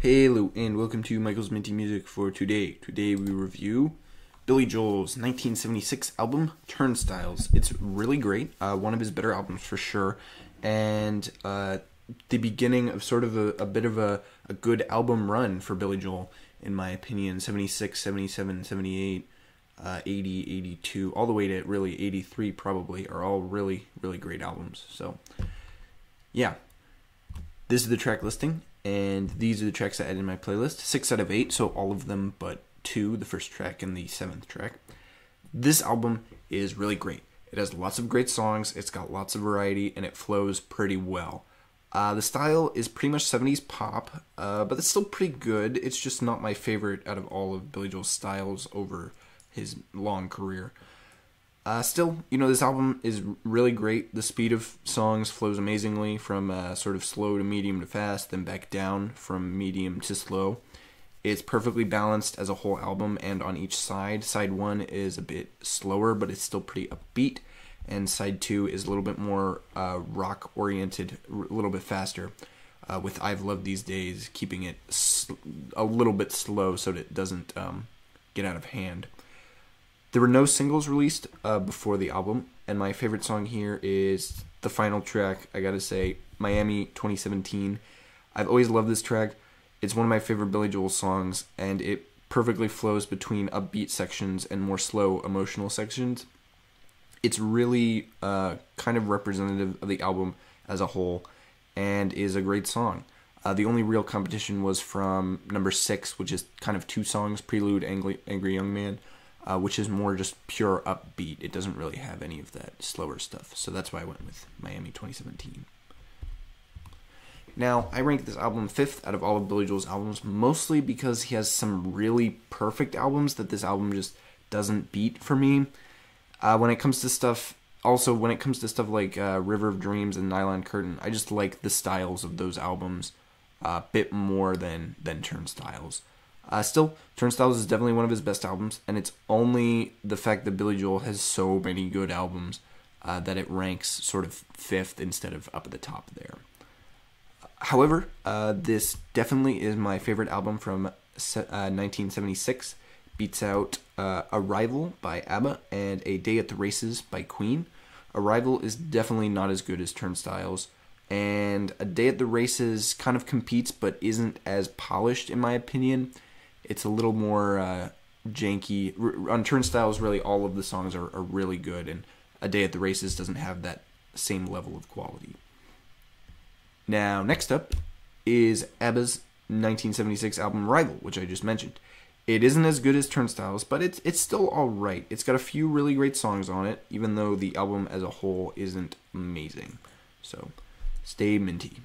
Hello and welcome to Michael's Minty Music for today. Today we review Billy Joel's 1976 album, Turnstiles. It's really great, one of his better albums for sure, and the beginning of sort of a bit of a good album run for Billy Joel, in my opinion. 76, 77, 78, 80, 82, all the way to really 83 probably, are all really, really great albums. So, yeah. This is the track listing, and these are the tracks I added in my playlist. 6 out of 8, so all of them but 2, the first track and the 7th track. This album is really great. It has lots of great songs, it's got lots of variety, and it flows pretty well. The style is pretty much 70s pop, but it's still pretty good. It's just not my favorite out of all of Billy Joel's styles over his long career. Still, this album is really great. The speed of songs flows amazingly from sort of slow to medium to fast, then back down from medium to slow. It's perfectly balanced as a whole album and on each side. Side 1 is a bit slower, but it's still pretty upbeat. And side 2 is a little bit more rock-oriented, a little bit faster, with I've Loved These Days keeping it a little bit slow so that it doesn't get out of hand. There were no singles released before the album, and my favorite song here is the final track, I gotta say, Miami 2017. I've always loved this track. It's one of my favorite Billy Joel songs, and it perfectly flows between upbeat sections and more slow, emotional sections. It's really kind of representative of the album as a whole, and is a great song. The only real competition was from number 6, which is kind of 2 songs, Prelude, Angry Young Man, which is more just pure upbeat. It doesn't really have any of that slower stuff, so that's why I went with Miami 2017. Now, I rank this album 5th out of all of Billy Joel's albums, mostly because he has some really perfect albums that this album just doesn't beat for me. When it comes to stuff like River of Dreams and Nylon Curtain, I just like the styles of those albums a bit more than Turnstiles. Still, Turnstiles is definitely one of his best albums, and it's only the fact that Billy Joel has so many good albums that it ranks sort of 5th instead of up at the top there. However, this definitely is my favorite album from 1976. Beats out Arrival by ABBA and A Day at the Races by Queen. Arrival is definitely not as good as Turnstiles, and A Day at the Races kind of competes but isn't as polished in my opinion. It's a little more janky. On Turnstiles, really all of the songs are really good, and A Day at the Races doesn't have that same level of quality. Now, next up is ABBA's 1976 album Rival, which I just mentioned. It isn't as good as Turnstiles, but it's still alright. It's got a few really great songs on it, even though the album as a whole isn't amazing. So, stay minty.